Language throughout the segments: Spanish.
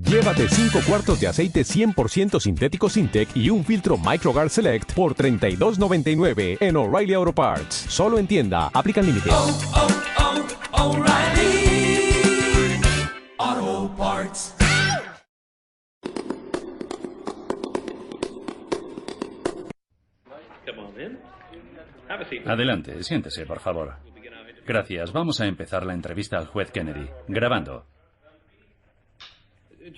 Llévate 5 cuartos de aceite 100% sintético Sintec y un filtro Microguard Select por $32.99 en O'Reilly Auto Parts. Solo en tienda. Aplican límites. O'Reilly Auto Parts. Adelante, siéntese, por favor. Gracias. Vamos a empezar la entrevista al juez Kennedy. Grabando.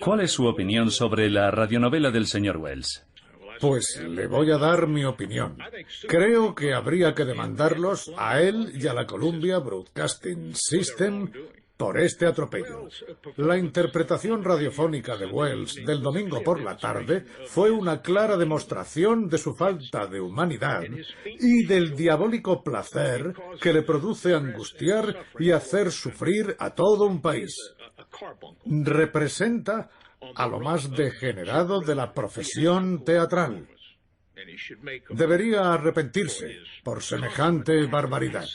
¿Cuál es su opinión sobre la radionovela del señor Wells? Pues le voy a dar mi opinión. Creo que habría que demandarlos a él y a la Columbia Broadcasting System por este atropello. La interpretación radiofónica de Wells del domingo por la tarde fue una clara demostración de su falta de humanidad y del diabólico placer que le produce angustiar y hacer sufrir a todo un país. Representa a lo más degenerado de la profesión teatral. Debería arrepentirse por semejante barbaridad.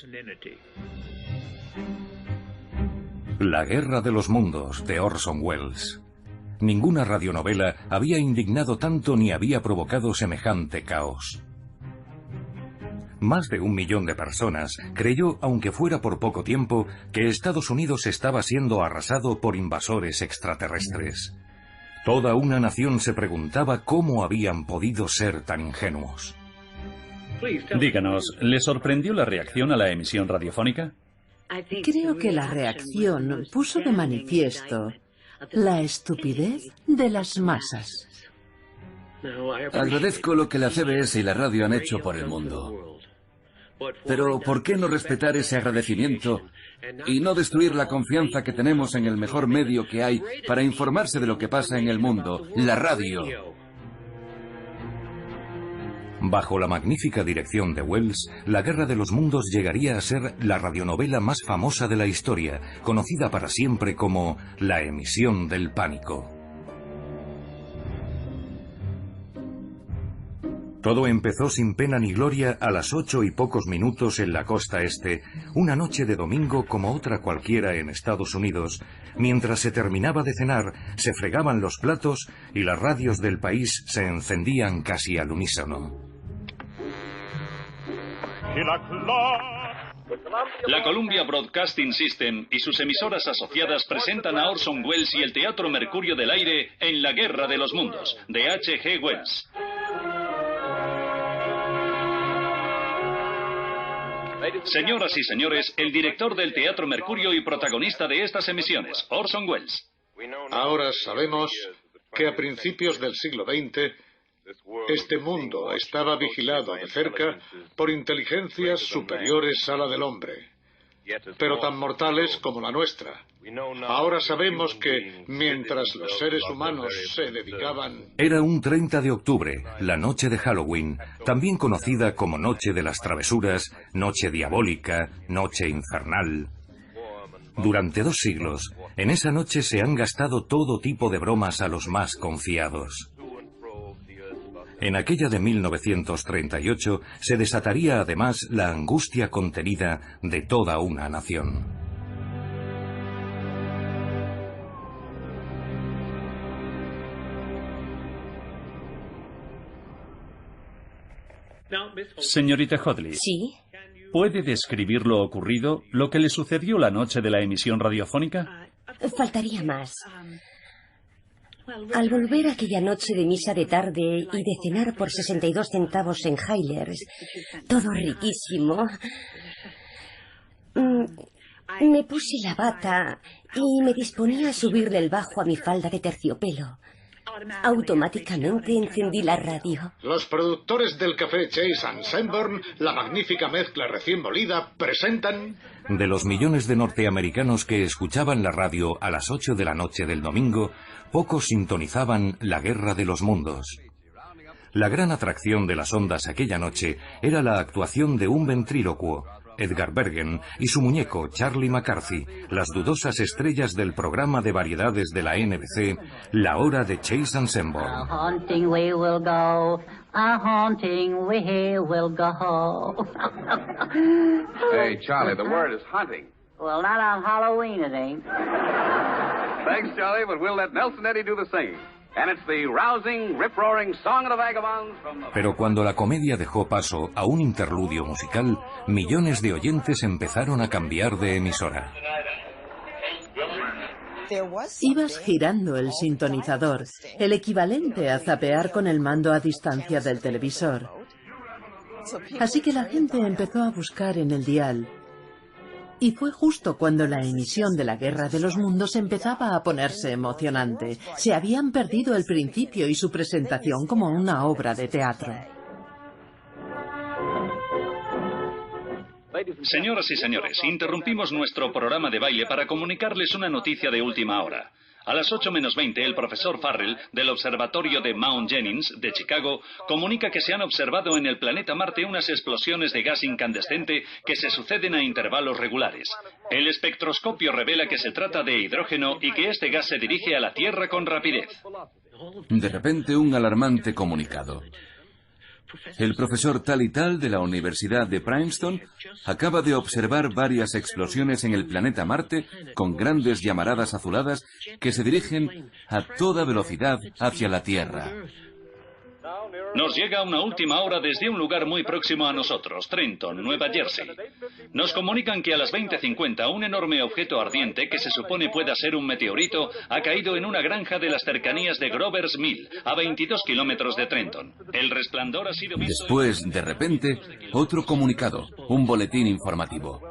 La Guerra de los Mundos, de Orson Welles. Ninguna radionovela había indignado tanto ni había provocado semejante caos. Más de 1 millón de personas creyó, aunque fuera por poco tiempo, que Estados Unidos estaba siendo arrasado por invasores extraterrestres. Toda una nación se preguntaba cómo habían podido ser tan ingenuos. Díganos, ¿le sorprendió la reacción a la emisión radiofónica? Creo que la reacción puso de manifiesto la estupidez de las masas. Agradezco lo que la CBS y la radio han hecho por el mundo. Pero ¿por qué no respetar ese agradecimiento y no destruir la confianza que tenemos en el mejor medio que hay para informarse de lo que pasa en el mundo, la radio? Bajo la magnífica dirección de Wells, La Guerra de los Mundos llegaría a ser la radionovela más famosa de la historia, conocida para siempre como La emisión del pánico. Todo empezó sin pena ni gloria a las 8 y pocos minutos en la costa este, una noche de domingo como otra cualquiera en Estados Unidos. Mientras se terminaba de cenar, se fregaban los platos y las radios del país se encendían casi al unísono. La Columbia Broadcasting System y sus emisoras asociadas presentan a Orson Welles y el Teatro Mercurio del Aire en La Guerra de los Mundos, de H.G. Wells. Señoras y señores, el director del Teatro Mercurio y protagonista de estas emisiones, Orson Welles. Ahora sabemos que a principios del siglo XX este mundo estaba vigilado de cerca por inteligencias superiores a la del hombre, pero tan mortales como la nuestra. Ahora sabemos que, mientras los seres humanos se dedicaban... Era un 30 de octubre, la noche de Halloween, también conocida como Noche de las Travesuras, Noche Diabólica, Noche Infernal. Durante 2 siglos, en esa noche se han gastado todo tipo de bromas a los más confiados. En aquella de 1938 se desataría además la angustia contenida de toda una nación. Señorita Hodley. ¿Sí? ¿Puede describir lo ocurrido, lo que le sucedió la noche de la emisión radiofónica? Faltaría más. Al volver aquella noche de misa de tarde y de cenar por 62 centavos en Highlands, todo riquísimo, me puse la bata y me disponía a subirle el bajo a mi falda de terciopelo. Automáticamente encendí la radio. Los productores del café Chase & Sanborn, la magnífica mezcla recién molida, presentan... De los millones de norteamericanos que escuchaban la radio a las 8 de la noche del domingo, pocos sintonizaban La Guerra de los Mundos. La gran atracción de las ondas aquella noche era la actuación de un ventrílocuo, Edgar Bergen, y su muñeco, Charlie McCarthy, las dudosas estrellas del programa de variedades de la NBC, La Hora de Chase & Sanborn. A haunting we will go, a haunting we will go. Hey, Charlie, the word is hunting. Well, not on Halloween, it ain't. Thanks, Charlie, but we'll let Nelson Eddy do the singing. And it's the rousing, rip-roaring Song of the Vagabonds from the... Pero cuando la comedia dejó paso a un interludio musical, millones de oyentes empezaron a cambiar de emisora. Ibas girando el sintonizador, el equivalente a zapear con el mando a distancia del televisor. Así que la gente empezó a buscar en el dial. Y fue justo cuando la emisión de la Guerra de los Mundos empezaba a ponerse emocionante. Se habían perdido el principio y su presentación como una obra de teatro. Señoras y señores, interrumpimos nuestro programa de baile para comunicarles una noticia de última hora. A las 8:20, el profesor Farrell, del Observatorio de Mount Jennings, de Chicago, comunica que se han observado en el planeta Marte unas explosiones de gas incandescente que se suceden a intervalos regulares. El espectroscopio revela que se trata de hidrógeno y que este gas se dirige a la Tierra con rapidez. De repente, un alarmante comunicado. El profesor tal y tal de la Universidad de Princeton acaba de observar varias explosiones en el planeta Marte con grandes llamaradas azuladas que se dirigen a toda velocidad hacia la Tierra. Nos llega una última hora desde un lugar muy próximo a nosotros, Trenton, Nueva Jersey. Nos comunican que a las 20:50 un enorme objeto ardiente que se supone pueda ser un meteorito ha caído en una granja de las cercanías de Grover's Mill, a 22 kilómetros de Trenton. El resplandor ha sido visto... Después, de repente, otro comunicado, un boletín informativo.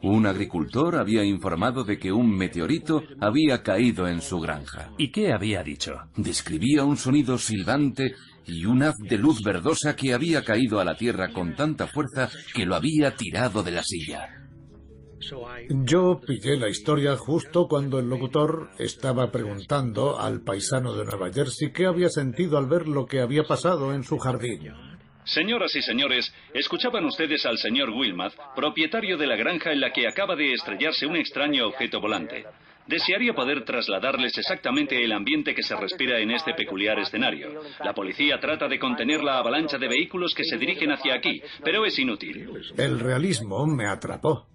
Un agricultor había informado de que un meteorito había caído en su granja. ¿Y qué había dicho? Describía un sonido silbante y un haz de luz verdosa que había caído a la tierra con tanta fuerza que lo había tirado de la silla. Yo pillé la historia justo cuando el locutor estaba preguntando al paisano de Nueva Jersey qué había sentido al ver lo que había pasado en su jardín. Señoras y señores, escuchaban ustedes al señor Wilmot, propietario de la granja en la que acaba de estrellarse un extraño objeto volante. Desearía poder trasladarles exactamente el ambiente que se respira en este peculiar escenario. La policía trata de contener la avalancha de vehículos que se dirigen hacia aquí, pero es inútil. El realismo me atrapó.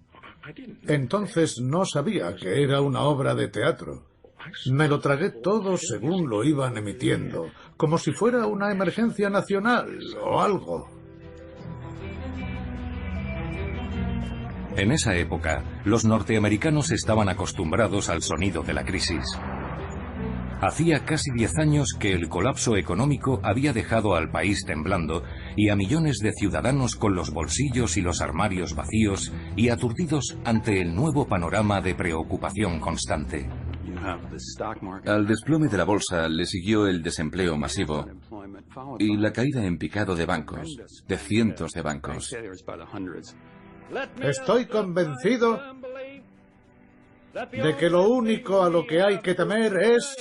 Entonces no sabía que era una obra de teatro. Me lo tragué todo según lo iban emitiendo, como si fuera una emergencia nacional o algo. En esa época, los norteamericanos estaban acostumbrados al sonido de la crisis. Hacía casi 10 años que el colapso económico había dejado al país temblando y a millones de ciudadanos con los bolsillos y los armarios vacíos y aturdidos ante el nuevo panorama de preocupación constante. Al desplome de la bolsa le siguió el desempleo masivo y la caída en picado de bancos, de cientos de bancos. Estoy convencido de que lo único a lo que hay que temer es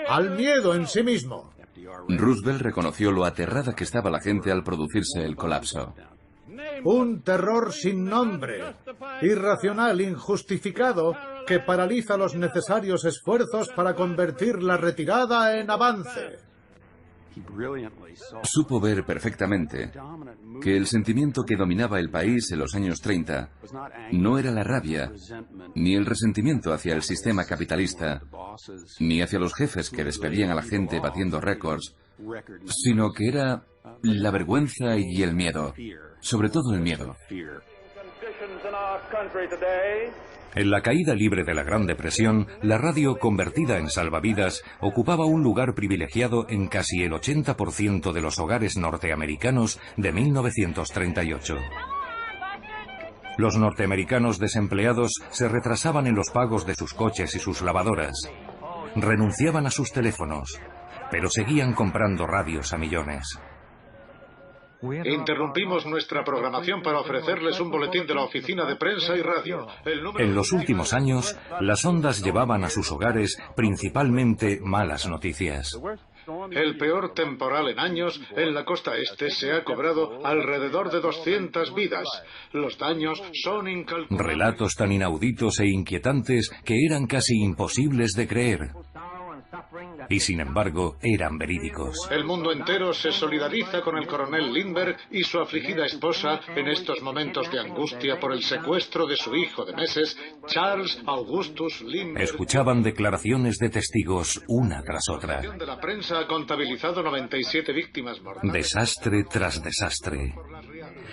al miedo en sí mismo. Roosevelt reconoció lo aterrada que estaba la gente al producirse el colapso. Un terror sin nombre, irracional, injustificado, que paraliza los necesarios esfuerzos para convertir la retirada en avance. Supo ver perfectamente que el sentimiento que dominaba el país en los años 30 no era la rabia, ni el resentimiento hacia el sistema capitalista, ni hacia los jefes que despedían a la gente batiendo récords, sino que era la vergüenza y el miedo, sobre todo el miedo. En la caída libre de la Gran Depresión, la radio, convertida en salvavidas, ocupaba un lugar privilegiado en casi el 80% de los hogares norteamericanos de 1938. Los norteamericanos desempleados se retrasaban en los pagos de sus coches y sus lavadoras. Renunciaban a sus teléfonos, pero seguían comprando radios a millones. Interrumpimos nuestra programación para ofrecerles un boletín de la oficina de prensa y radio. En los últimos años, las ondas llevaban a sus hogares principalmente malas noticias. El peor temporal en años en la costa este se ha cobrado alrededor de 200 vidas. Los daños son incalculables. Relatos tan inauditos e inquietantes que eran casi imposibles de creer. y sin embargo eran verídicos. El mundo entero se solidariza con el coronel Lindbergh y su afligida esposa en estos momentos de angustia por el secuestro de su hijo de meses, Charles Augustus Lindbergh. Escuchaban declaraciones de testigos una tras otra. La prensa ha contabilizado 97 víctimas mortales. Desastre tras desastre.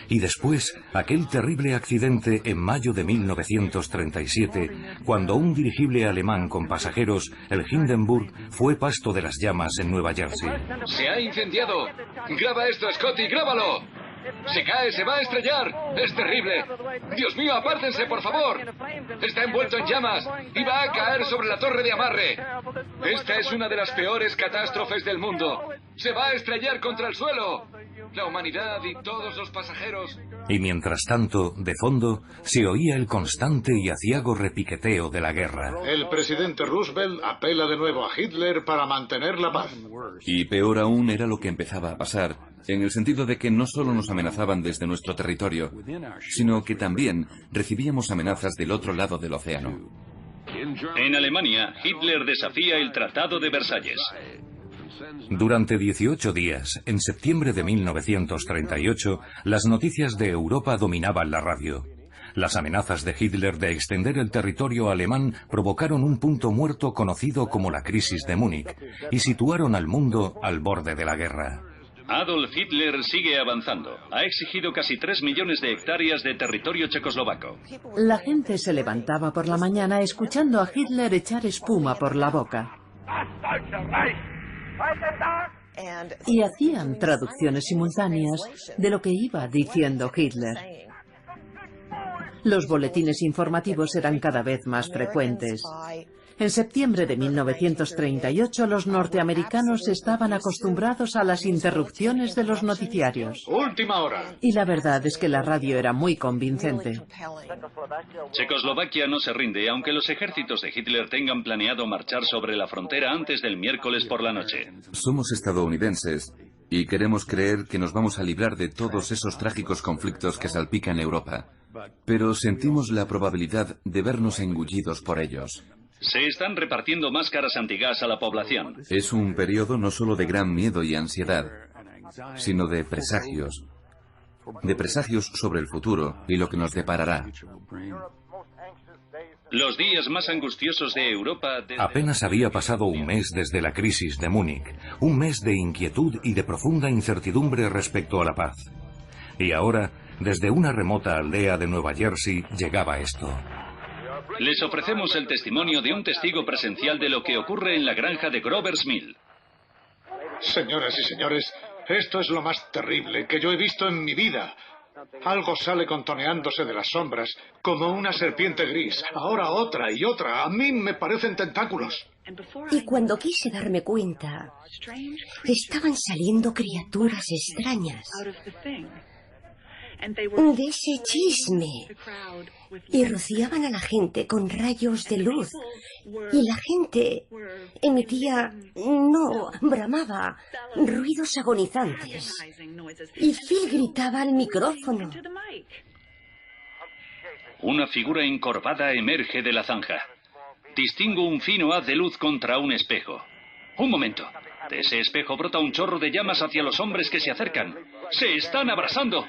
Y después, aquel terrible accidente en mayo de 1937, cuando un dirigible alemán con pasajeros, el Hindenburg, fue pasto de las llamas en Nueva Jersey. ¡Se ha incendiado! ¡Graba esto, Scotty! ¡Grábalo! ¡Se cae! ¡Se va a estrellar! ¡Es terrible! ¡Dios mío, apártense, por favor! ¡Está envuelto en llamas! ¡Y va a caer sobre la torre de amarre! ¡Esta es una de las peores catástrofes del mundo! ¡Se va a estrellar contra el suelo! La humanidad y todos los pasajeros... Y mientras tanto, de fondo, se oía el constante y aciago repiqueteo de la guerra. El presidente Roosevelt apela de nuevo a Hitler para mantener la paz. Y peor aún era lo que empezaba a pasar, en el sentido de que no solo nos amenazaban desde nuestro territorio, sino que también recibíamos amenazas del otro lado del océano. En Alemania, Hitler desafía el Tratado de Versalles. Durante 18 días, en septiembre de 1938, las noticias de Europa dominaban la radio. Las amenazas de Hitler de extender el territorio alemán provocaron un punto muerto conocido como la crisis de Múnich y situaron al mundo al borde de la guerra. Adolf Hitler sigue avanzando. Ha exigido casi 3 millones de hectáreas de territorio checoslovaco. La gente se levantaba por la mañana escuchando a Hitler echar espuma por la boca. Y hacían traducciones simultáneas de lo que iba diciendo Hitler. Los boletines informativos eran cada vez más frecuentes. En septiembre de 1938, los norteamericanos estaban acostumbrados a las interrupciones de los noticiarios. ¡Última hora! Y la verdad es que la radio era muy convincente. Checoslovaquia no se rinde, aunque los ejércitos de Hitler tengan planeado marchar sobre la frontera antes del miércoles por la noche. Somos estadounidenses y queremos creer que nos vamos a librar de todos esos trágicos conflictos que salpican Europa. Pero sentimos la probabilidad de vernos engullidos por ellos. Se están repartiendo máscaras antigas a la población. Es un periodo no solo de gran miedo y ansiedad, sino de presagios. De presagios sobre el futuro y lo que nos deparará. Los días más angustiosos de Europa... Apenas había pasado un mes desde la crisis de Múnich. Un mes de inquietud y de profunda incertidumbre respecto a la paz. Y ahora, desde una remota aldea de Nueva Jersey, llegaba esto. Les ofrecemos el testimonio de un testigo presencial de lo que ocurre en la granja de Grover's Mill. Señoras y señores, esto es lo más terrible que yo he visto en mi vida. Algo sale contoneándose de las sombras, como una serpiente gris. Ahora otra y otra. A mí me parecen tentáculos. Y cuando quise darme cuenta, estaban saliendo criaturas extrañas de ese chisme y rociaban a la gente con rayos de luz y la gente emitía, no, bramaba, ruidos agonizantes y Phil gritaba al micrófono. Una figura encorvada emerge de la zanja. Distingo un fino haz de luz contra un espejo. Un momento. De ese espejo brota un chorro de llamas hacia los hombres que se acercan. ¡Se están abrasando!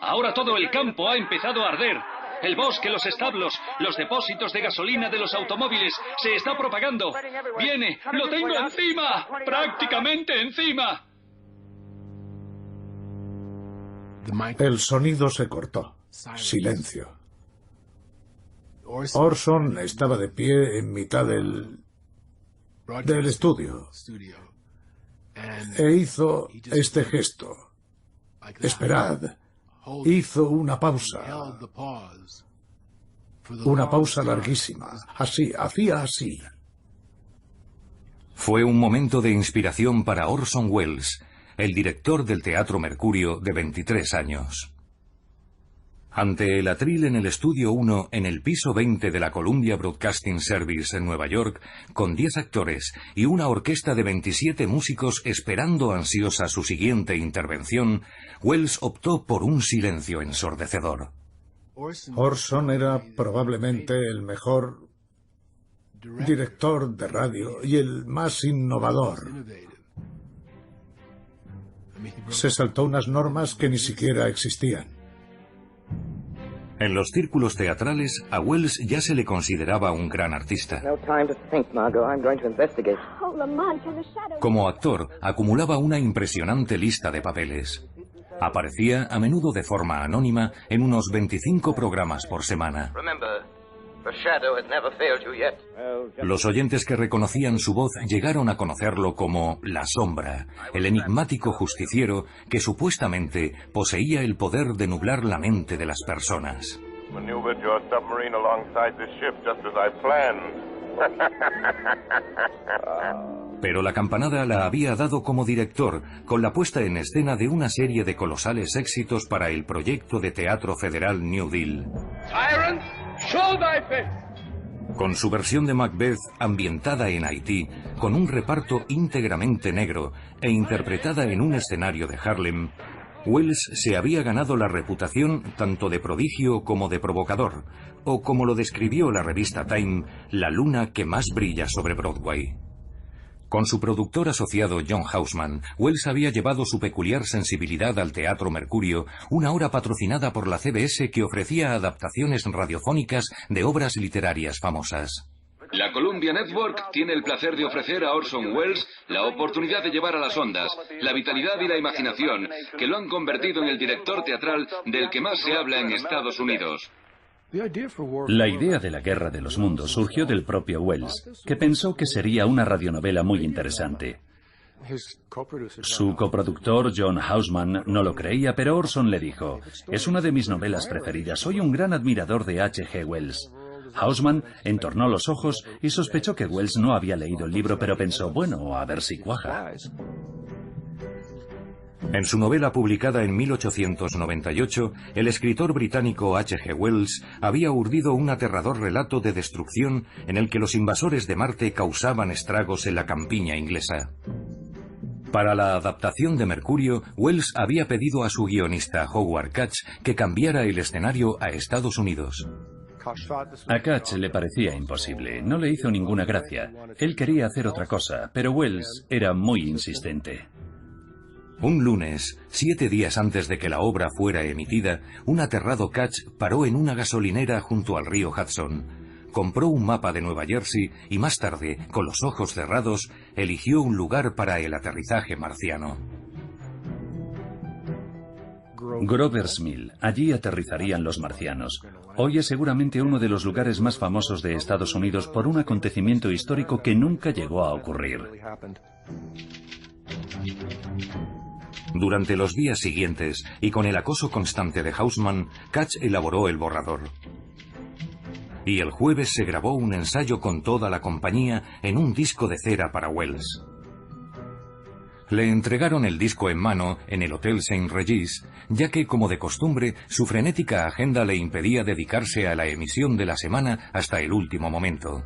Ahora todo el campo ha empezado a arder. El bosque, los establos, los depósitos de gasolina de los automóviles. Se está propagando. ¡Viene! ¡Lo tengo encima! ¡Prácticamente encima! El sonido se cortó. Silencio. Orson estaba de pie en mitad del estudio e hizo este gesto. Esperad. Hizo una pausa. Una pausa larguísima. Así, hacía así. Fue un momento de inspiración para Orson Welles, el director del Teatro Mercurio de 23 años. Ante el atril en el Estudio 1, en el piso 20 de la Columbia Broadcasting Service en Nueva York, con 10 actores y una orquesta de 27 músicos esperando ansiosa su siguiente intervención, Welles optó por un silencio ensordecedor. Orson era probablemente el mejor director de radio y el más innovador. Se saltó unas normas que ni siquiera existían. En los círculos teatrales, a Wells ya se le consideraba un gran artista. Como actor, acumulaba una impresionante lista de papeles. Aparecía a menudo de forma anónima en unos 25 programas por semana. Los oyentes que reconocían su voz llegaron a conocerlo como La Sombra, el enigmático justiciero que supuestamente poseía el poder de nublar la mente de las personas. Pero la campanada la había dado como director, con la puesta en escena de una serie de colosales éxitos para el proyecto de teatro federal New Deal. Con su versión de Macbeth ambientada en Haití, con un reparto íntegramente negro e interpretada en un escenario de Harlem, Wells se había ganado la reputación tanto de prodigio como de provocador, o como lo describió la revista Time, la luna que más brilla sobre Broadway. Con su productor asociado John Houseman, Wells había llevado su peculiar sensibilidad al Teatro Mercurio, una obra patrocinada por la CBS que ofrecía adaptaciones radiofónicas de obras literarias famosas. La Columbia Network tiene el placer de ofrecer a Orson Welles la oportunidad de llevar a las ondas la vitalidad y la imaginación que lo han convertido en el director teatral del que más se habla en Estados Unidos. La idea de la Guerra de los Mundos surgió del propio Wells, que pensó que sería una radionovela muy interesante. Su coproductor, John Houseman, no lo creía, pero Orson le dijo: «Es una de mis novelas preferidas, soy un gran admirador de H.G. Wells». Houseman entornó los ojos y sospechó que Wells no había leído el libro, pero pensó: bueno, a ver si cuaja. En su novela publicada en 1898, el escritor británico H.G. Wells había urdido un aterrador relato de destrucción en el que los invasores de Marte causaban estragos en la campiña inglesa. Para la adaptación de Mercurio, Wells había pedido a su guionista Howard Katch que cambiara el escenario a Estados Unidos. A Katch le parecía imposible, no le hizo ninguna gracia. Él quería hacer otra cosa, pero Wells era muy insistente. Un lunes, 7 días antes de que la obra fuera emitida, un aterrado Katch paró en una gasolinera junto al río Hudson. Compró un mapa de Nueva Jersey y más tarde, con los ojos cerrados, eligió un lugar para el aterrizaje marciano. Grover's Mill. Allí aterrizarían los marcianos. Hoy es seguramente uno de los lugares más famosos de Estados Unidos por un acontecimiento histórico que nunca llegó a ocurrir. Durante los días siguientes, y con el acoso constante de Houseman, Katch elaboró el borrador. Y el jueves se grabó un ensayo con toda la compañía en un disco de cera para Wells. Le entregaron el disco en mano en el Hotel St. Regis, ya que, como de costumbre, su frenética agenda le impedía dedicarse a la emisión de la semana hasta el último momento.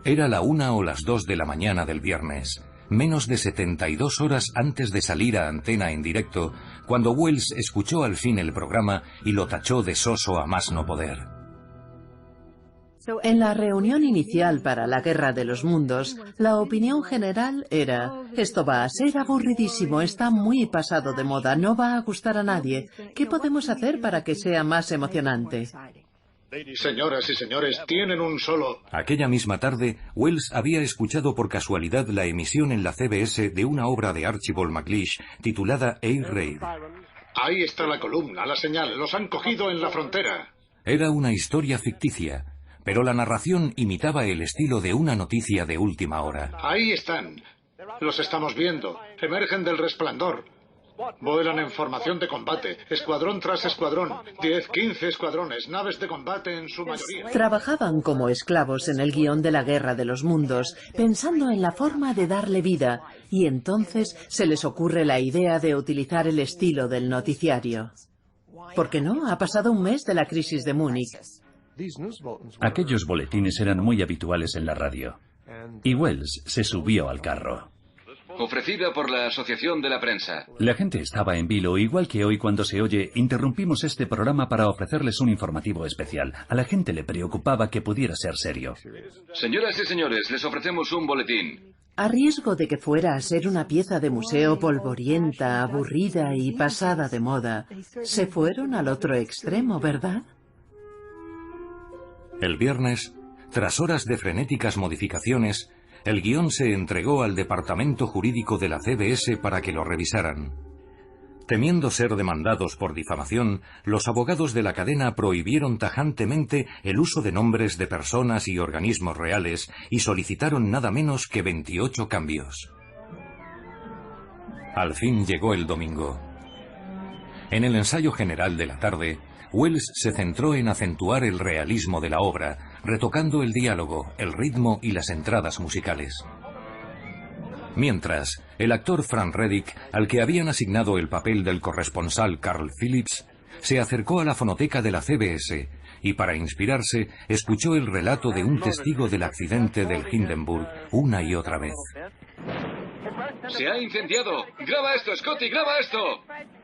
Era la 1 o las 2 de la mañana del viernes, menos de 72 horas antes de salir a antena en directo, cuando Wells escuchó al fin el programa y lo tachó de soso a más no poder. En la reunión inicial para la Guerra de los Mundos, la opinión general era: esto va a ser aburridísimo, está muy pasado de moda, no va a gustar a nadie. ¿Qué podemos hacer para que sea más emocionante? Señoras y señores, tienen un solo... Aquella misma tarde, Wells había escuchado por casualidad la emisión en la CBS de una obra de Archibald MacLeish titulada Air Raid. Ahí está la columna, la señal, los han cogido en la frontera. Era una historia ficticia, pero la narración imitaba el estilo de una noticia de última hora. Ahí están. Los estamos viendo. Emergen del resplandor. Vuelan en formación de combate, escuadrón tras escuadrón, 10, 15 escuadrones, naves de combate en su mayoría. Trabajaban como esclavos en el guión de la Guerra de los Mundos, pensando en la forma de darle vida, y entonces se les ocurre la idea de utilizar el estilo del noticiario. ¿Por qué no? Ha pasado un mes de la crisis de Múnich. Aquellos boletines eran muy habituales en la radio, y Wells se subió al carro. ofrecida por la Asociación de la Prensa. La gente estaba en vilo, igual que hoy cuando se oye, interrumpimos este programa para ofrecerles un informativo especial. A la gente le preocupaba que pudiera ser serio. Señoras y señores, les ofrecemos un boletín. A riesgo de que fuera a ser una pieza de museo polvorienta, aburrida y pasada de moda, se fueron al otro extremo, ¿verdad? El viernes, tras horas de frenéticas modificaciones, el guión se entregó al departamento jurídico de la CBS para que lo revisaran. Temiendo ser demandados por difamación, los abogados de la cadena prohibieron tajantemente el uso de nombres de personas y organismos reales y solicitaron nada menos que 28 cambios. Al fin llegó el domingo. En el ensayo general de la tarde, Welles se centró en acentuar el realismo de la obra, retocando el diálogo, el ritmo y las entradas musicales. Mientras, el actor Frank Reddick, al que habían asignado el papel del corresponsal Carl Phillips, se acercó a la fonoteca de la CBS y, para inspirarse, escuchó el relato de un testigo del accidente del Hindenburg una y otra vez. ¡Se ha incendiado! ¡Graba esto, Scotty! ¡Graba esto!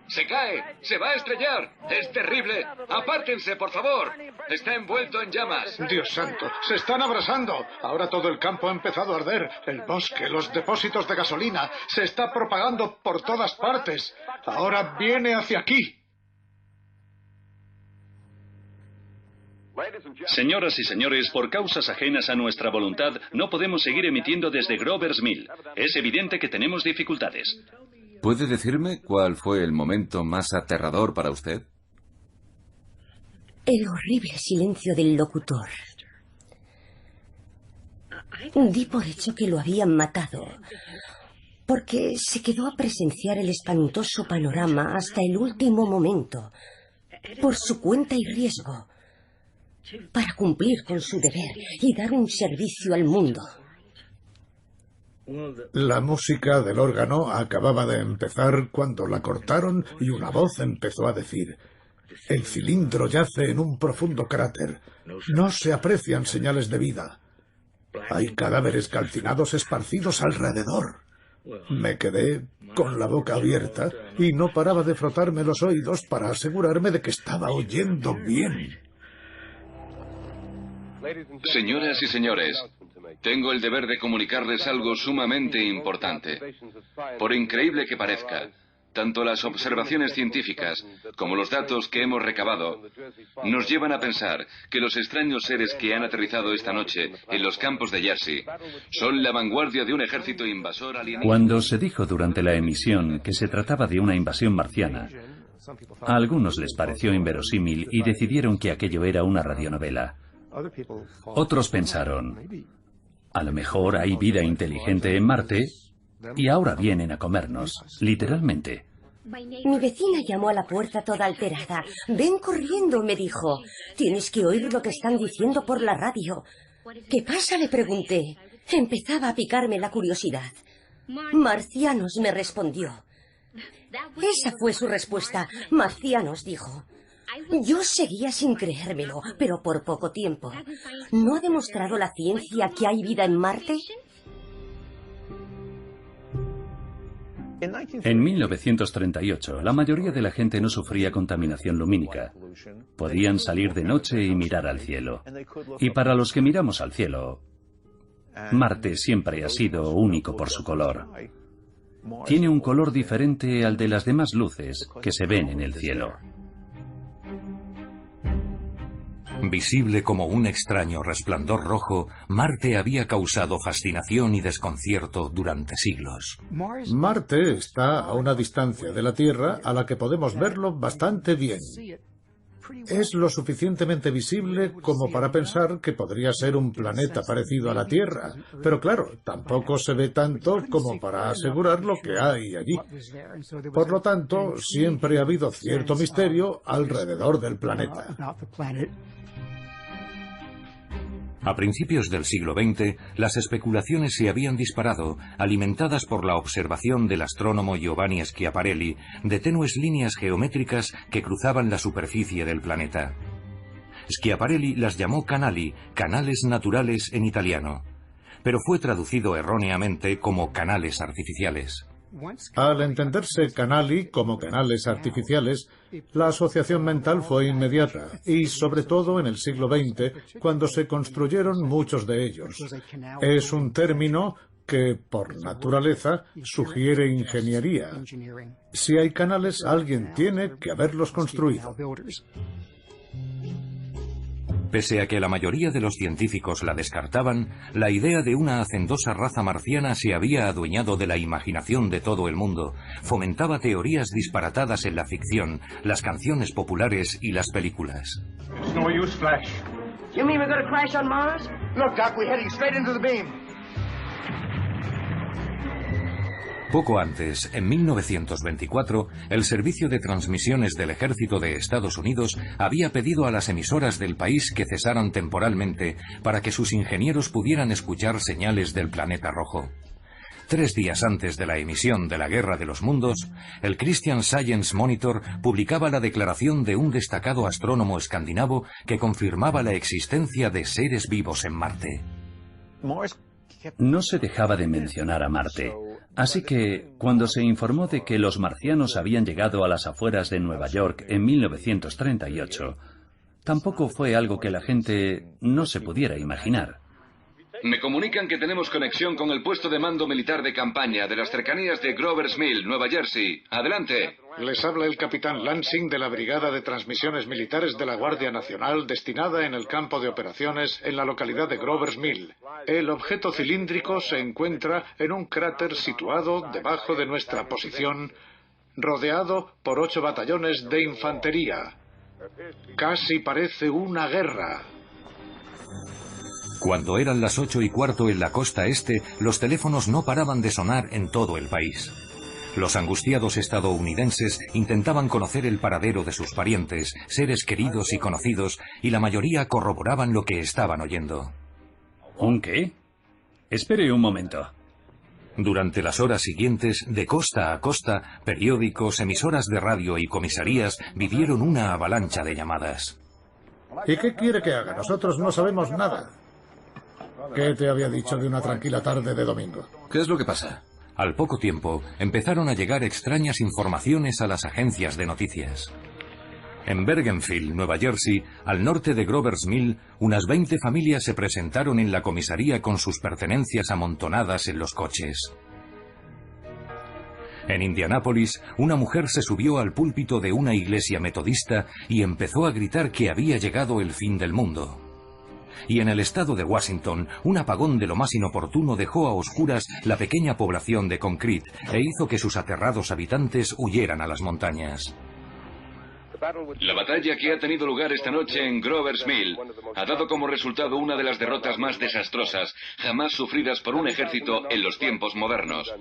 ¡Se cae! ¡Se va a estrellar! ¡Es terrible! ¡Apártense, por favor! ¡Está envuelto en llamas! Dios santo, se están abrasando. Ahora todo el campo ha empezado a arder. El bosque, los depósitos de gasolina. Se está propagando por todas partes. Ahora viene hacia aquí. Señoras y señores, por causas ajenas a nuestra voluntad, no podemos seguir emitiendo desde Grover's Mill. Es evidente que tenemos dificultades. ¿Puede decirme cuál fue el momento más aterrador para usted? El horrible silencio del locutor. Di por hecho que lo habían matado, porque se quedó a presenciar el espantoso panorama hasta el último momento, por su cuenta y riesgo, para cumplir con su deber y dar un servicio al mundo. La música del órgano acababa de empezar cuando la cortaron y una voz empezó a decir: el cilindro yace en un profundo cráter. No se aprecian señales de vida. Hay cadáveres calcinados esparcidos alrededor. Me quedé con la boca abierta y no paraba de frotarme los oídos para asegurarme de que estaba oyendo bien. Señoras y señores, tengo el deber de comunicarles algo sumamente importante. Por increíble que parezca, tanto las observaciones científicas como los datos que hemos recabado nos llevan a pensar que los extraños seres que han aterrizado esta noche en los campos de Jersey son la vanguardia de un ejército invasor alienígena. Cuando se dijo durante la emisión que se trataba de una invasión marciana, a algunos les pareció inverosímil y decidieron que aquello era una radionovela. Otros pensaron: a lo mejor hay vida inteligente en Marte y ahora vienen a comernos, literalmente. Mi vecina llamó a la puerta toda alterada. Ven corriendo, me dijo. Tienes que oír lo que están diciendo por la radio. ¿Qué pasa?, le pregunté. Empezaba a picarme la curiosidad. Marcianos, me respondió. Esa fue su respuesta. Marcianos, dijo. Yo seguía sin creérmelo, pero por poco tiempo. ¿No ha demostrado la ciencia que hay vida en Marte? En 1938, la mayoría de la gente no sufría contaminación lumínica. Podían salir de noche y mirar al cielo. Y para los que miramos al cielo, Marte siempre ha sido único por su color. Tiene un color diferente al de las demás luces que se ven en el cielo. Visible como un extraño resplandor rojo, Marte había causado fascinación y desconcierto durante siglos. Marte está a una distancia de la Tierra a la que podemos verlo bastante bien. Es lo suficientemente visible como para pensar que podría ser un planeta parecido a la Tierra, pero claro, tampoco se ve tanto como para asegurar lo que hay allí. Por lo tanto, siempre ha habido cierto misterio alrededor del planeta. A principios del siglo XX, las especulaciones se habían disparado, alimentadas por la observación del astrónomo Giovanni Schiaparelli de tenues líneas geométricas que cruzaban la superficie del planeta. Schiaparelli las llamó canali, canales naturales en italiano. pero fue traducido erróneamente como canales artificiales. Al entenderse canali como canales artificiales, la asociación mental fue inmediata, y sobre todo en el siglo XX, cuando se construyeron muchos de ellos. Es un término que, por naturaleza, sugiere ingeniería. Si hay canales, alguien tiene que haberlos construido. Pese a que la mayoría de los científicos la descartaban, la idea de una hacendosa raza marciana se había adueñado de la imaginación de todo el mundo, fomentaba teorías disparatadas en la ficción, las canciones populares y las películas. No use, Flash. You mean we're gonna crash on Mars? Look, Doc, we're heading straight into the beam. Poco antes, en 1924, el Servicio de Transmisiones del Ejército de Estados Unidos había pedido a las emisoras del país que cesaran temporalmente para que sus ingenieros pudieran escuchar señales del planeta rojo. 3 días antes de la emisión de la Guerra de los Mundos, el Christian Science Monitor publicaba la declaración de un destacado astrónomo escandinavo que confirmaba la existencia de seres vivos en Marte. No se dejaba de mencionar a Marte. Así que, cuando se informó de que los marcianos habían llegado a las afueras de Nueva York en 1938, tampoco fue algo que la gente no se pudiera imaginar. Me comunican que tenemos conexión con el puesto de mando militar de campaña de las cercanías de Grover's Mill, Nueva Jersey. ¡Adelante! Les habla el capitán Lansing de la Brigada de Transmisiones Militares de la Guardia Nacional destinada en el campo de operaciones en la localidad de Grover's Mill. El objeto cilíndrico se encuentra en un cráter situado debajo de nuestra posición, rodeado por 8 batallones de infantería. Casi parece una guerra. Cuando eran las 8:15 en la costa este, los teléfonos no paraban de sonar en todo el país. Los angustiados estadounidenses intentaban conocer el paradero de sus parientes, seres queridos y conocidos, y la mayoría corroboraban lo que estaban oyendo. ¿Un qué? Espere un momento. Durante las horas siguientes, de costa a costa, periódicos, emisoras de radio y comisarías vivieron una avalancha de llamadas. ¿Y qué quiere que haga? Nosotros no sabemos nada. ¿Qué te había dicho de una tranquila tarde de domingo? ¿Qué es lo que pasa? Al poco tiempo, empezaron a llegar extrañas informaciones a las agencias de noticias. En Bergenfield, Nueva Jersey, al norte de Grover's Mill, unas 20 familias se presentaron en la comisaría con sus pertenencias amontonadas en los coches. En Indianápolis, una mujer se subió al púlpito de una iglesia metodista y empezó a gritar que había llegado el fin del mundo. Y en el estado de Washington, un apagón de lo más inoportuno dejó a oscuras la pequeña población de Concrete e hizo que sus aterrados habitantes huyeran a las montañas. La batalla que ha tenido lugar esta noche en Grover's Mill ha dado como resultado una de las derrotas más desastrosas jamás sufridas por un ejército en los tiempos modernos.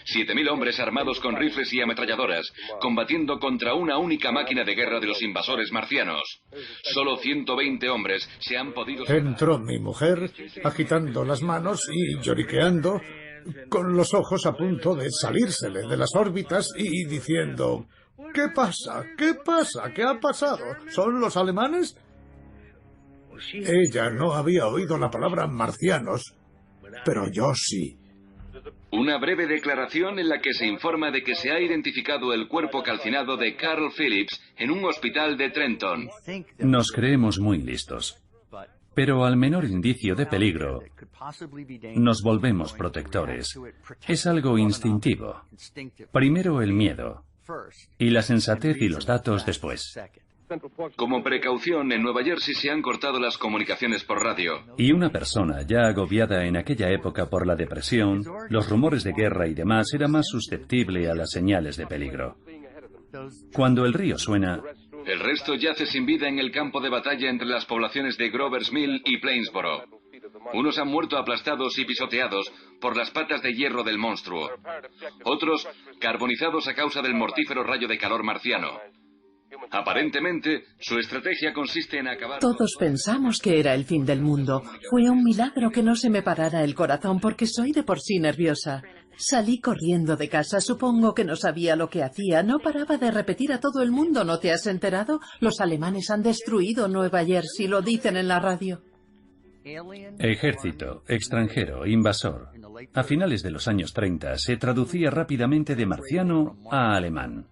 7.000 hombres armados con rifles y ametralladoras, combatiendo contra una única máquina de guerra de los invasores marcianos. Solo 120 hombres se han podido... Entró mi mujer, agitando las manos y lloriqueando, con los ojos a punto de salírsele de las órbitas y diciendo... ¿Qué pasa? ¿Qué pasa? ¿Qué ha pasado? ¿Son los alemanes? Ella no había oído la palabra marcianos, pero yo sí. Una breve declaración en la que se informa de que se ha identificado el cuerpo calcinado de Carl Phillips en un hospital de Trenton. Nos creemos muy listos, pero al menor indicio de peligro, nos volvemos protectores. Es algo instintivo. Primero el miedo. Y la sensatez y los datos después. Como precaución, en Nueva Jersey se han cortado las comunicaciones por radio. Y una persona ya agobiada en aquella época por la depresión, los rumores de guerra y demás era más susceptible a las señales de peligro. Cuando el río suena... El resto yace sin vida en el campo de batalla entre las poblaciones de Grover's Mill y Plainsboro. Unos han muerto aplastados y pisoteados por las patas de hierro del monstruo. Otros, carbonizados a causa del mortífero rayo de calor marciano. Aparentemente, su estrategia consiste en acabar... Todos pensamos que era el fin del mundo. Fue un milagro que no se me parara el corazón porque soy de por sí nerviosa. Salí corriendo de casa, supongo que no sabía lo que hacía. No paraba de repetir a todo el mundo, ¿no te has enterado? Los alemanes han destruido Nueva Jersey, lo dicen en la radio. Ejército, extranjero, invasor. A finales de los años 30 se traducía rápidamente de marciano a alemán.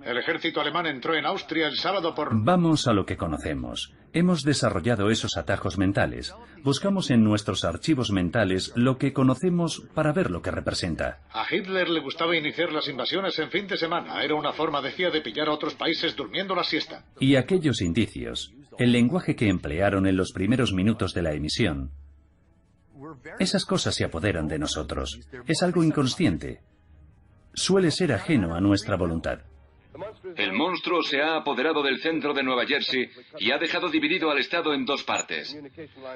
El ejército alemán entró en Austria el sábado por... Vamos a lo que conocemos. Hemos desarrollado esos atajos mentales. Buscamos en nuestros archivos mentales lo que conocemos para ver lo que representa. A Hitler le gustaba iniciar las invasiones en fin de semana. Era una forma, decía, de pillar a otros países durmiendo la siesta. Y aquellos indicios, el lenguaje que emplearon en los primeros minutos de la emisión, esas cosas se apoderan de nosotros. Es algo inconsciente. Suele ser ajeno a nuestra voluntad. El monstruo se ha apoderado del centro de Nueva Jersey y ha dejado dividido al estado en dos partes.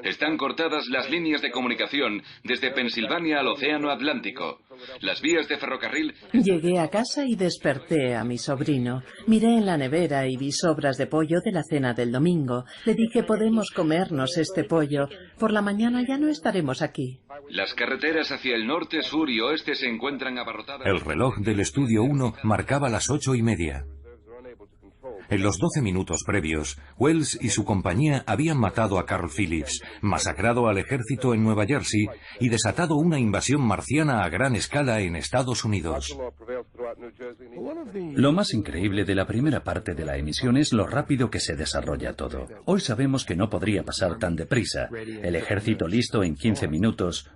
Están cortadas las líneas de comunicación desde Pensilvania al Océano Atlántico. Las vías de ferrocarril... Llegué a casa y desperté a mi sobrino. Miré en la nevera y vi sobras de pollo de la cena del domingo. Le dije, podemos comernos este pollo. Por la mañana ya no estaremos aquí. Las carreteras hacia el norte, sur y oeste se encuentran abarrotadas... El reloj del estudio 1 marcaba las 8:30. En los 12 minutos previos, Wells y su compañía habían matado a Carl Phillips, masacrado al ejército en Nueva Jersey y desatado una invasión marciana a gran escala en Estados Unidos. Lo más increíble de la primera parte de la emisión es lo rápido que se desarrolla todo. Hoy sabemos que no podría pasar tan deprisa. El ejército listo en 15 minutos...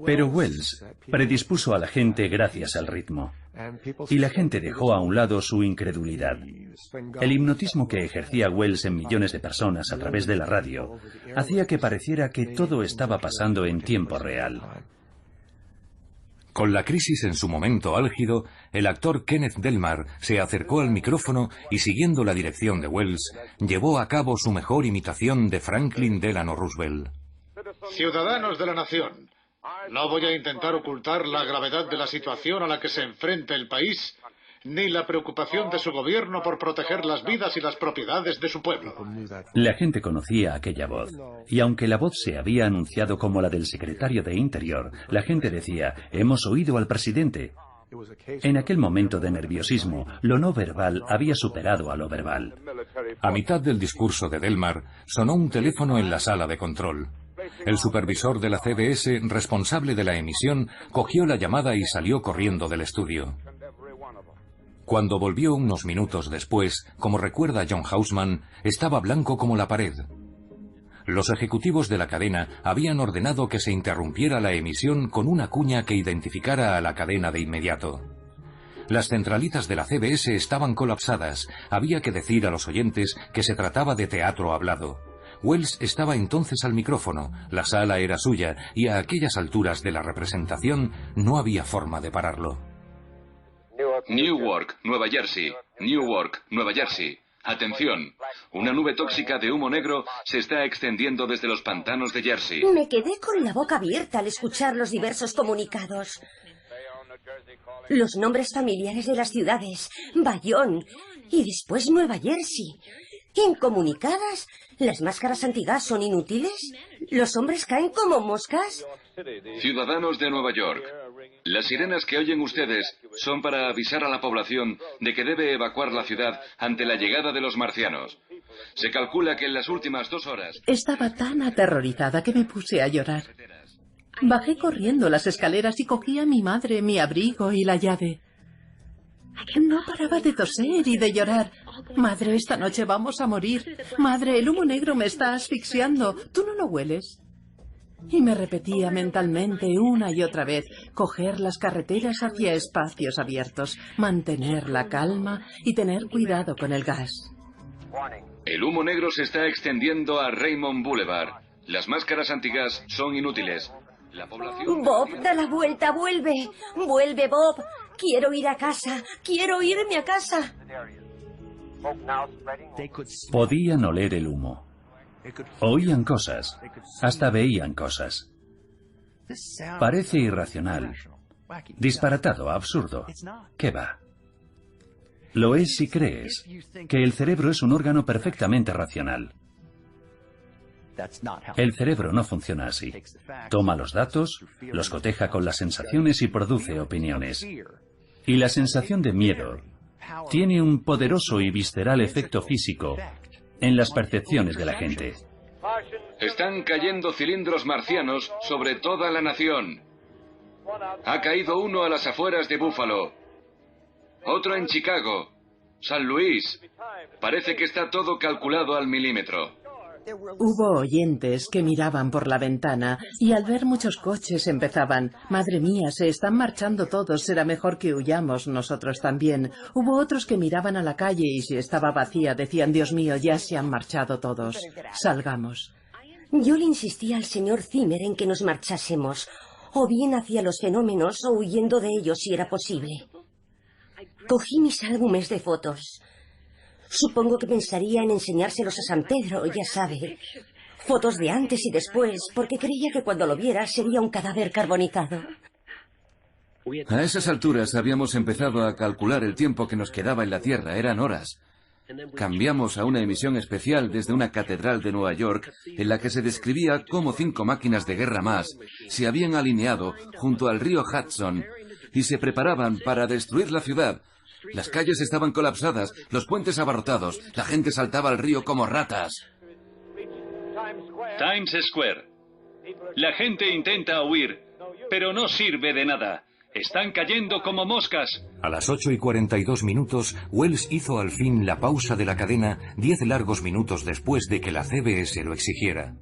Pero Wells predispuso a la gente gracias al ritmo. Y la gente dejó a un lado su incredulidad. El hipnotismo que ejercía Wells en millones de personas a través de la radio hacía que pareciera que todo estaba pasando en tiempo real. Con la crisis en su momento álgido, el actor Kenneth Delmar se acercó al micrófono y, siguiendo la dirección de Wells, llevó a cabo su mejor imitación de Franklin Delano Roosevelt. Ciudadanos de la nación, no voy a intentar ocultar la gravedad de la situación a la que se enfrenta el país, ni la preocupación de su gobierno por proteger las vidas y las propiedades de su pueblo. La gente conocía aquella voz, y aunque la voz se había anunciado como la del secretario de Interior, la gente decía, hemos oído al presidente. En aquel momento de nerviosismo, lo no verbal había superado a lo verbal. A mitad del discurso de Delmar, sonó un teléfono en la sala de control. El supervisor de la CBS, responsable de la emisión, cogió la llamada y salió corriendo del estudio. Cuando volvió unos minutos después, como recuerda John Hausman, estaba blanco como la pared. Los ejecutivos de la cadena habían ordenado que se interrumpiera la emisión con una cuña que identificara a la cadena de inmediato. Las centralitas de la CBS estaban colapsadas. Había que decir a los oyentes que se trataba de teatro hablado. Wells estaba entonces al micrófono, la sala era suya, y a aquellas alturas de la representación no había forma de pararlo. Newark, Nueva Jersey. Newark, Nueva Jersey. Atención, una nube tóxica de humo negro se está extendiendo desde los pantanos de Jersey. Me quedé con la boca abierta al escuchar los diversos comunicados. Los nombres familiares de las ciudades, Bayonne y después Nueva Jersey. ¿Incomunicadas? ¿Las máscaras antigas son inútiles? ¿Los hombres caen como moscas? Ciudadanos de Nueva York, las sirenas que oyen ustedes son para avisar a la población de que debe evacuar la ciudad ante la llegada de los marcianos. Se calcula que en las últimas 2 horas... Estaba tan aterrorizada que me puse a llorar. Bajé corriendo las escaleras y cogí a mi madre, mi abrigo y la llave. No paraba de toser y de llorar. Madre, esta noche vamos a morir. Madre, el humo negro me está asfixiando. ¿Tú no lo hueles? Y me repetía mentalmente una y otra vez, coger las carreteras hacia espacios abiertos, mantener la calma y tener cuidado con el gas. El humo negro se está extendiendo a Raymond Boulevard. Las máscaras antigas son inútiles. La población... Bob, da la vuelta, vuelve. Vuelve, Bob. Quiero ir a casa. Quiero irme a casa. Podían oler el humo. Oían cosas. Hasta veían cosas. Parece irracional. Disparatado, absurdo. ¿Qué va? Lo es si crees que el cerebro es un órgano perfectamente racional. El cerebro no funciona así. Toma los datos, los coteja con las sensaciones y produce opiniones. Y la sensación de miedo tiene un poderoso y visceral efecto físico en las percepciones de la gente. Están cayendo cilindros marcianos sobre toda la nación. Ha caído uno a las afueras de Buffalo. Otro en Chicago. San Luis. Parece que está todo calculado al milímetro. Hubo oyentes que miraban por la ventana y al ver muchos coches empezaban: «Madre mía, se están marchando todos, será mejor que huyamos nosotros también». Hubo otros que miraban a la calle y si estaba vacía decían: «Dios mío, ya se han marchado todos, salgamos». Yo le insistí al señor Zimmer en que nos marchásemos, o bien hacia los fenómenos o huyendo de ellos si era posible. Cogí mis álbumes de fotos. Supongo que pensaría en enseñárselos a San Pedro, ya sabe. Fotos de antes y después, porque creía que cuando lo viera sería un cadáver carbonizado. A esas alturas habíamos empezado a calcular el tiempo que nos quedaba en la Tierra. Eran horas. Cambiamos a una emisión especial desde una catedral de Nueva York en la que se describía cómo 5 máquinas de guerra más se habían alineado junto al río Hudson y se preparaban para destruir la ciudad. Las calles estaban colapsadas, los puentes abarrotados, la gente saltaba al río como ratas. Times Square. La gente intenta huir, pero no sirve de nada. Están cayendo como moscas. A las 8:42, Wells hizo al fin la pausa de la cadena 10 largos minutos después de que la CBS lo exigiera.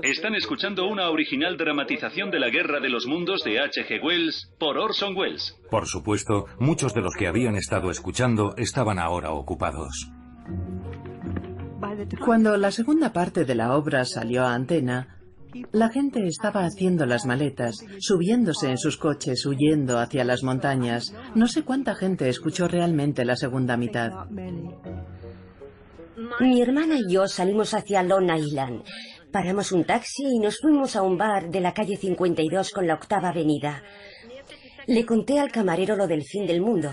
Están escuchando una original dramatización de la Guerra de los Mundos de H.G. Wells por Orson Welles. Por supuesto, muchos de los que habían estado escuchando estaban ahora ocupados. Cuando la segunda parte de la obra salió a antena, la gente estaba haciendo las maletas, subiéndose en sus coches, huyendo hacia las montañas. No sé cuánta gente escuchó realmente la segunda mitad. Mi hermana y yo salimos hacia Long Island. Paramos un taxi y nos fuimos a un bar de la calle 52 con la 8ª Avenida. Le conté al camarero lo del fin del mundo.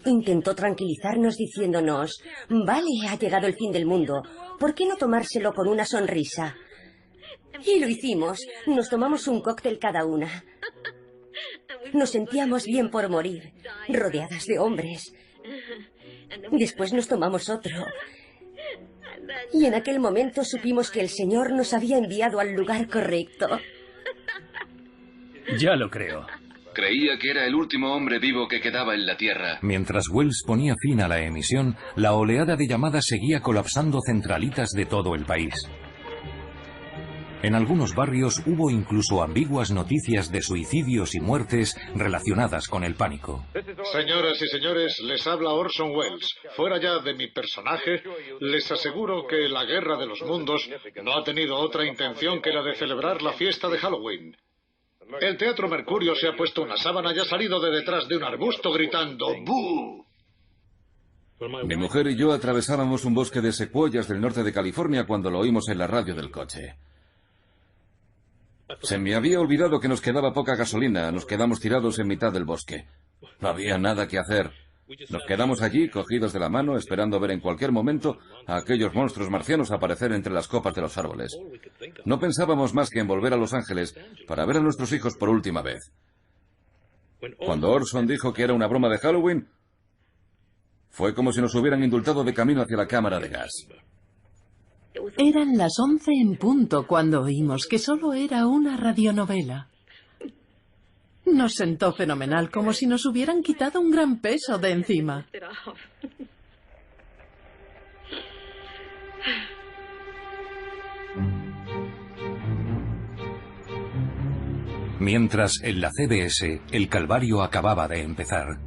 Intentó tranquilizarnos diciéndonos: «Vale, ha llegado el fin del mundo. ¿Por qué no tomárselo con una sonrisa?» Y lo hicimos. Nos tomamos un cóctel cada una. Nos sentíamos bien por morir, rodeadas de hombres. Después nos tomamos otro. Y en aquel momento supimos que el Señor nos había enviado al lugar correcto. Ya lo creo. Creía que era el último hombre vivo que quedaba en la Tierra. Mientras Wells ponía fin a la emisión, la oleada de llamadas seguía colapsando centralitas de todo el país. En algunos barrios hubo incluso ambiguas noticias de suicidios y muertes relacionadas con el pánico. Señoras y señores, les habla Orson Welles. Fuera ya de mi personaje, les aseguro que la Guerra de los Mundos no ha tenido otra intención que la de celebrar la fiesta de Halloween. El Teatro Mercurio se ha puesto una sábana y ha salido de detrás de un arbusto gritando ¡bú! Mi mujer y yo atravesábamos un bosque de secuoyas del norte de California cuando lo oímos en la radio del coche. Se me había olvidado que nos quedaba poca gasolina. Nos quedamos tirados en mitad del bosque. No había nada que hacer. Nos quedamos allí, cogidos de la mano, esperando ver en cualquier momento a aquellos monstruos marcianos aparecer entre las copas de los árboles. No pensábamos más que en volver a Los Ángeles para ver a nuestros hijos por última vez. Cuando Orson dijo que era una broma de Halloween, fue como si nos hubieran indultado de camino hacia la cámara de gas. Eran las 11 en punto cuando oímos que solo era una radionovela. Nos sentó fenomenal, como si nos hubieran quitado un gran peso de encima. Mientras, en la CBS, el calvario acababa de empezar.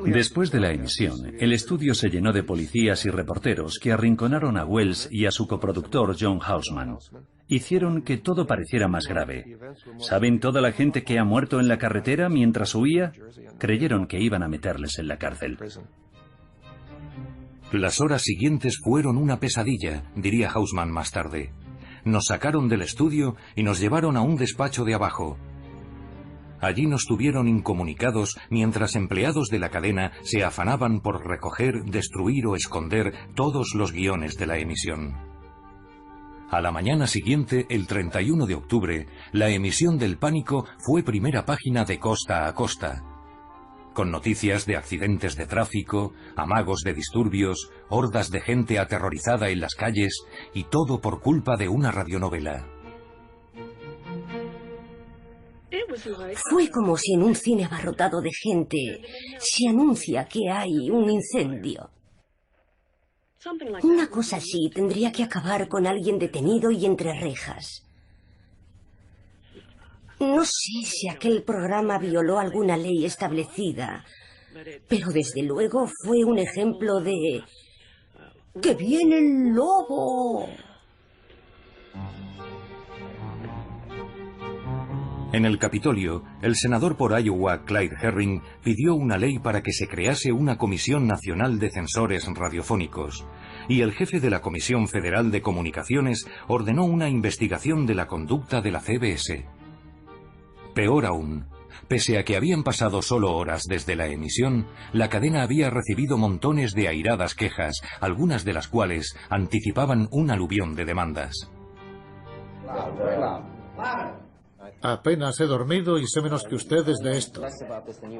Después de la emisión, el estudio se llenó de policías y reporteros que arrinconaron a Wells y a su coproductor John Houseman. Hicieron que todo pareciera más grave. ¿Saben toda la gente que ha muerto en la carretera mientras huía? Creyeron que iban a meterles en la cárcel. Las horas siguientes fueron una pesadilla, diría Houseman más tarde. Nos sacaron del estudio y nos llevaron a un despacho de abajo. Allí nos tuvieron incomunicados mientras empleados de la cadena se afanaban por recoger, destruir o esconder todos los guiones de la emisión. A la mañana siguiente, el 31 de octubre, la emisión del pánico fue primera página de costa a costa. con noticias de accidentes de tráfico, amagos de disturbios, hordas de gente aterrorizada en las calles, y todo por culpa de una radionovela. Fue como si en un cine abarrotado de gente se anuncia que hay un incendio. Una cosa así tendría que acabar con alguien detenido y entre rejas. No sé si aquel programa violó alguna ley establecida, pero desde luego fue un ejemplo de... ¡Que viene el lobo! En el Capitolio, el senador por Iowa, Clyde Herring, pidió una ley para que se crease una Comisión Nacional de Censores Radiofónicos, y el jefe de la Comisión Federal de Comunicaciones ordenó una investigación de la conducta de la CBS. Peor aún, pese a que habían pasado solo horas desde la emisión, la cadena había recibido montones de airadas quejas, algunas de las cuales anticipaban un aluvión de demandas. Apenas he dormido y sé menos que ustedes de esto.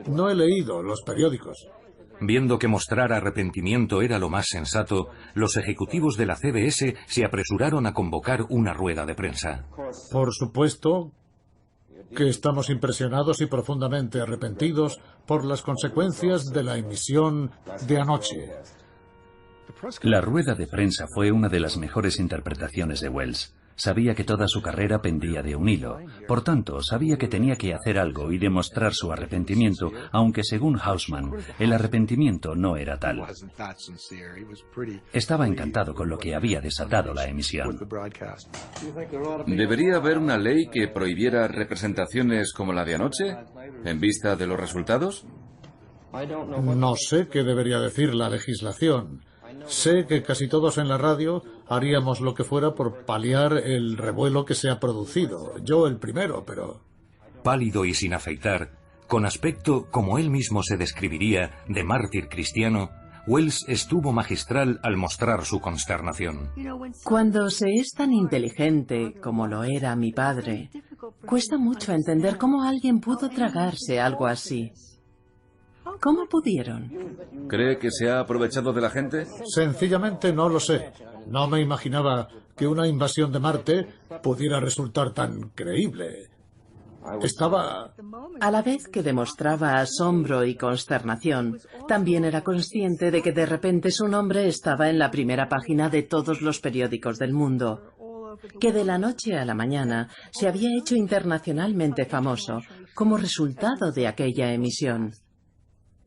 No he leído los periódicos. Viendo que mostrar arrepentimiento era lo más sensato, los ejecutivos de la CBS se apresuraron a convocar una rueda de prensa. Por supuesto que estamos impresionados y profundamente arrepentidos por las consecuencias de la emisión de anoche. La rueda de prensa fue una de las mejores interpretaciones de Wells. Sabía que toda su carrera pendía de un hilo. Por tanto, sabía que tenía que hacer algo y demostrar su arrepentimiento, aunque según Hausman, el arrepentimiento no era tal. Estaba encantado con lo que había desatado la emisión. ¿Debería haber una ley que prohibiera representaciones como la de anoche, en vista de los resultados? No sé qué debería decir la legislación. Sé que casi todos en la radio haríamos lo que fuera por paliar el revuelo que se ha producido. Yo el primero, pero... Pálido y sin afeitar, con aspecto, como él mismo se describiría, de mártir cristiano, Wells estuvo magistral al mostrar su consternación. Cuando se es tan inteligente como lo era mi padre, cuesta mucho entender cómo alguien pudo tragarse algo así. ¿Cómo pudieron? ¿Cree que se ha aprovechado de la gente? Sencillamente no lo sé. No me imaginaba que una invasión de Marte pudiera resultar tan creíble. Estaba... A la vez que demostraba asombro y consternación, también era consciente de que de repente su nombre estaba en la primera página de todos los periódicos del mundo, que de la noche a la mañana se había hecho internacionalmente famoso como resultado de aquella emisión.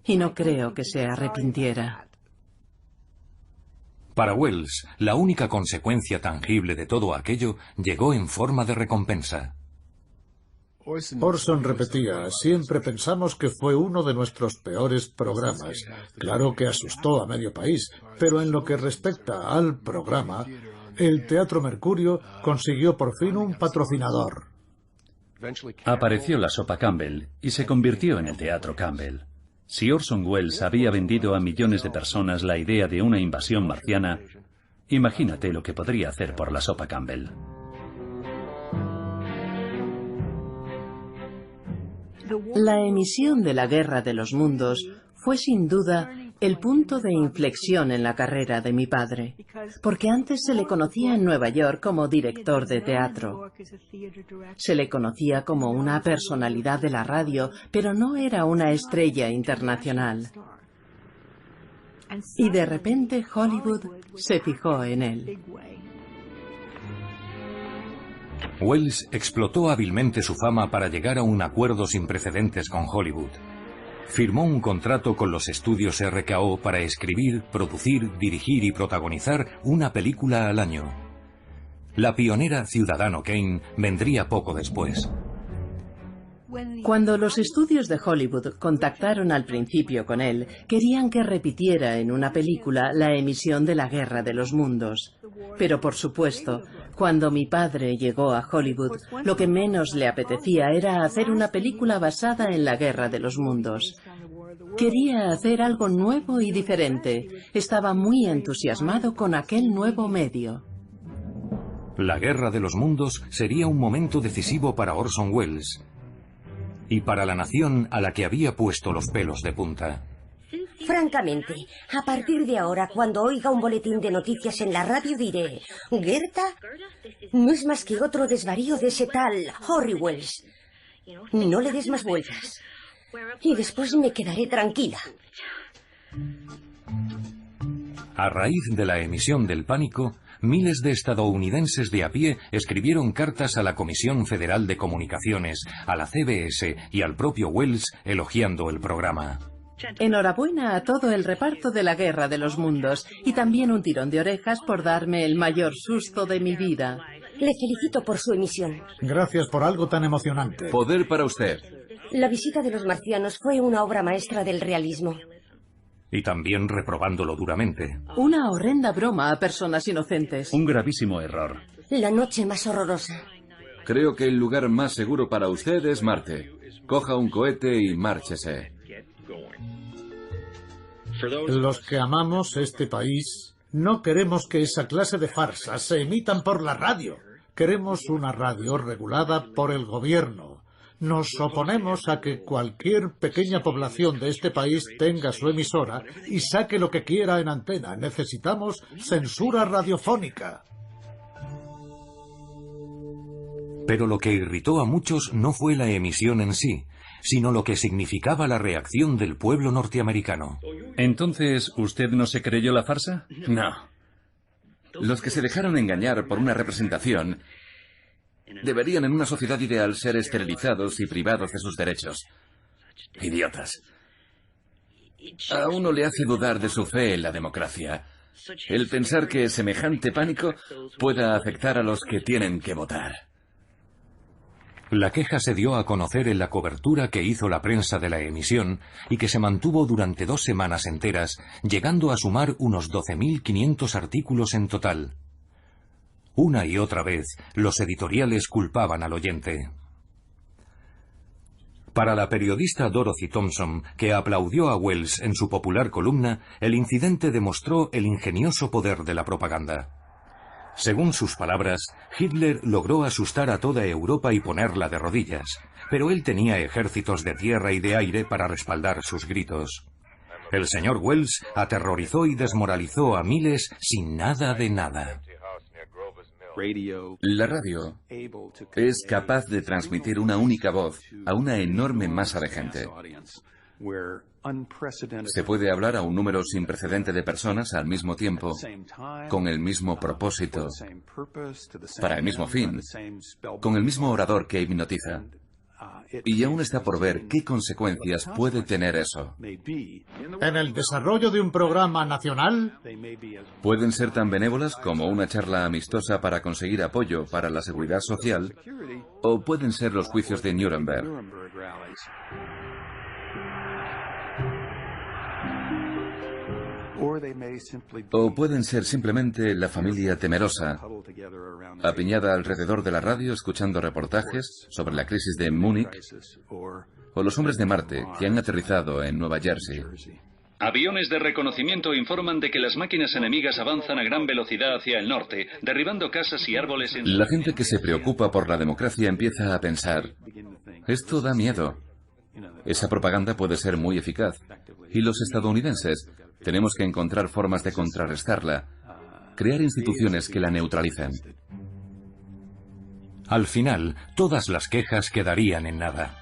Y no creo que se arrepintiera. Para Wells, la única consecuencia tangible de todo aquello llegó en forma de recompensa. Orson repetía, siempre pensamos que fue uno de nuestros peores programas. Claro que asustó a medio país, pero en lo que respecta al programa, el Teatro Mercurio consiguió por fin un patrocinador. Apareció la sopa Campbell y se convirtió en el Teatro Campbell. Si Orson Welles había vendido a millones de personas la idea de una invasión marciana, imagínate lo que podría hacer por la sopa Campbell. La emisión de la Guerra de los Mundos fue sin duda el punto de inflexión en la carrera de mi padre, porque antes se le conocía en Nueva York como director de teatro. Se le conocía como una personalidad de la radio, pero no era una estrella internacional. Y de repente Hollywood se fijó en él. Wells explotó hábilmente su fama para llegar a un acuerdo sin precedentes con Hollywood. Firmó un contrato con los estudios RKO para escribir, producir, dirigir y protagonizar una película al año. La pionera Ciudadano Kane vendría poco después. Cuando los estudios de Hollywood contactaron al principio con él, querían que repitiera en una película la emisión de la Guerra de los Mundos. Pero por supuesto, cuando mi padre llegó a Hollywood, lo que menos le apetecía era hacer una película basada en la Guerra de los Mundos. Quería hacer algo nuevo y diferente. Estaba muy entusiasmado con aquel nuevo medio. La Guerra de los Mundos sería un momento decisivo para Orson Welles. y para la nación a la que había puesto los pelos de punta. Francamente, a partir de ahora, cuando oiga un boletín de noticias en la radio, diré: ¿Gerda? No es más que otro desvarío de ese tal Horrywells. No le des más vueltas. Y después me quedaré tranquila. A raíz de la emisión del pánico, miles de estadounidenses de a pie escribieron cartas a la Comisión Federal de Comunicaciones, a la CBS y al propio Wells elogiando el programa. Enhorabuena a todo el reparto de la Guerra de los Mundos y también un tirón de orejas por darme el mayor susto de mi vida. Le felicito por su emisión. Gracias por algo tan emocionante. Poder para usted. La visita de los marcianos fue una obra maestra del realismo. Y también reprobándolo duramente. Una horrenda broma a personas inocentes. Un gravísimo error. La noche más horrorosa. Creo que el lugar más seguro para usted es Marte. Coja un cohete y márchese. Los que amamos este país no queremos que esa clase de farsas se emitan por la radio. Queremos una radio regulada por el gobierno. Nos oponemos a que cualquier pequeña población de este país tenga su emisora y saque lo que quiera en antena. Necesitamos censura radiofónica. Pero lo que irritó a muchos no fue la emisión en sí, sino lo que significaba la reacción del pueblo norteamericano. ¿Entonces usted no se creyó la farsa? No. Los que se dejaron engañar por una representación deberían en una sociedad ideal ser esterilizados y privados de sus derechos. Idiotas. A uno le hace dudar de su fe en la democracia el pensar que semejante pánico pueda afectar a los que tienen que votar. La queja se dio a conocer en la cobertura que hizo la prensa de la emisión y que se mantuvo durante 2 semanas enteras, llegando a sumar unos 12.500 artículos en total. Una y otra vez, los editoriales culpaban al oyente. Para la periodista Dorothy Thompson, que aplaudió a Wells en su popular columna, el incidente demostró el ingenioso poder de la propaganda. Según sus palabras, Hitler logró asustar a toda Europa y ponerla de rodillas, pero él tenía ejércitos de tierra y de aire para respaldar sus gritos. El señor Wells aterrorizó y desmoralizó a miles sin nada de nada. La radio es capaz de transmitir una única voz a una enorme masa de gente. Se puede hablar a un número sin precedente de personas al mismo tiempo, con el mismo propósito, para el mismo fin, con el mismo orador que hipnotiza. Y aún está por ver qué consecuencias puede tener eso. En el desarrollo de un programa nacional, pueden ser tan benévolas como una charla amistosa para conseguir apoyo para la seguridad social, o pueden ser los juicios de Nuremberg. O pueden ser simplemente la familia temerosa, apiñada alrededor de la radio escuchando reportajes sobre la crisis de Múnich, o los hombres de Marte que han aterrizado en Nueva Jersey. Aviones de reconocimiento informan de que las máquinas enemigas avanzan a gran velocidad hacia el norte, derribando casas y árboles en... La gente que se preocupa por la democracia empieza a pensar: esto da miedo. Esa propaganda puede ser muy eficaz. Y los estadounidenses tenemos que encontrar formas de contrarrestarla, crear instituciones que la neutralicen. Al final, todas las quejas quedarían en nada.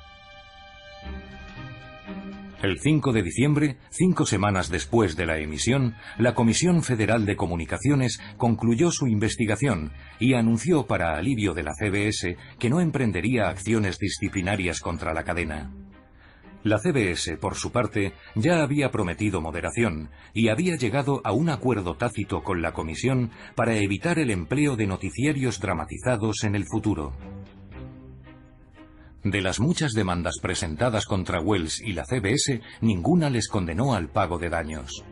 El 5 de diciembre, 5 semanas después de la emisión, la Comisión Federal de Comunicaciones concluyó su investigación y anunció, para alivio de la CBS, que no emprendería acciones disciplinarias contra la cadena. La CBS, por su parte, ya había prometido moderación y había llegado a un acuerdo tácito con la Comisión para evitar el empleo de noticiarios dramatizados en el futuro. De las muchas demandas presentadas contra Wells y la CBS, ninguna les condenó al pago de daños.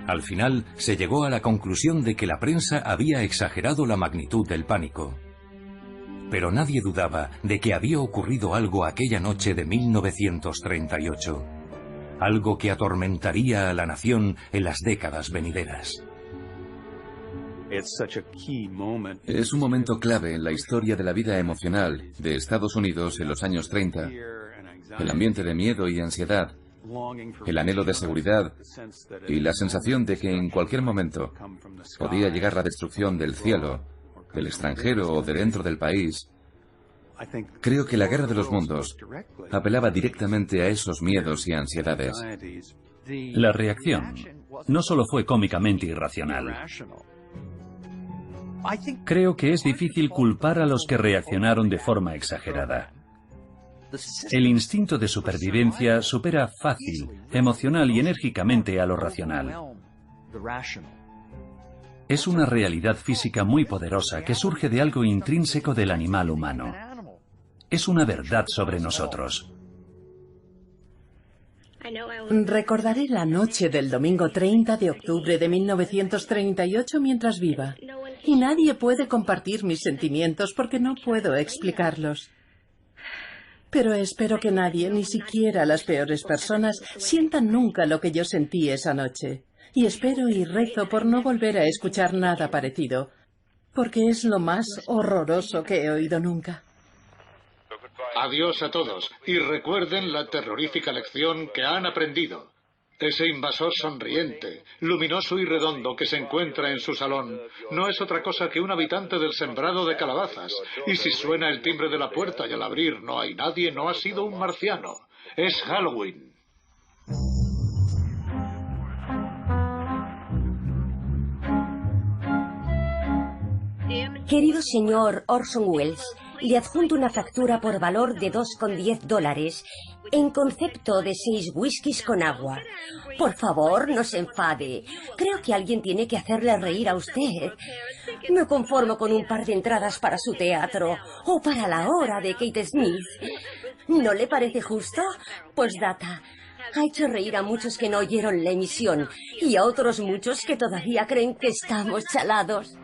Al final, se llegó a la conclusión de que la prensa había exagerado la magnitud del pánico. Pero nadie dudaba de que había ocurrido algo aquella noche de 1938. Algo que atormentaría a la nación en las décadas venideras. Es un momento clave en la historia de la vida emocional de Estados Unidos en los años 30. El ambiente de miedo y ansiedad, el anhelo de seguridad y la sensación de que en cualquier momento podía llegar la destrucción del cielo, del extranjero o de dentro del país. Creo que la Guerra de los Mundos apelaba directamente a esos miedos y ansiedades. La reacción no solo fue cómicamente irracional. Creo que es difícil culpar a los que reaccionaron de forma exagerada. El instinto de supervivencia supera fácil, emocional y enérgicamente a lo racional. Es una realidad física muy poderosa que surge de algo intrínseco del animal humano. Es una verdad sobre nosotros. Recordaré la noche del domingo 30 de octubre de 1938 mientras viva. Y nadie puede compartir mis sentimientos porque no puedo explicarlos. Pero espero que nadie, ni siquiera las peores personas, sientan nunca lo que yo sentí esa noche. Y espero y rezo por no volver a escuchar nada parecido, porque es lo más horroroso que he oído nunca. Adiós a todos, y recuerden la terrorífica lección que han aprendido. Ese invasor sonriente, luminoso y redondo que se encuentra en su salón no es otra cosa que un habitante del sembrado de calabazas. Y si suena el timbre de la puerta y al abrir no hay nadie, no ha sido un marciano. Es Halloween. Querido señor Orson Welles, le adjunto una factura por valor de $2,10 en concepto de 6 whiskies con agua. Por favor, no se enfade. Creo que alguien tiene que hacerle reír a usted. Me conformo con un par de entradas para su teatro o para la hora de Kate Smith. ¿No le parece justo? Postdata. Ha hecho reír a muchos que no oyeron la emisión y a otros muchos que todavía creen que estamos chalados.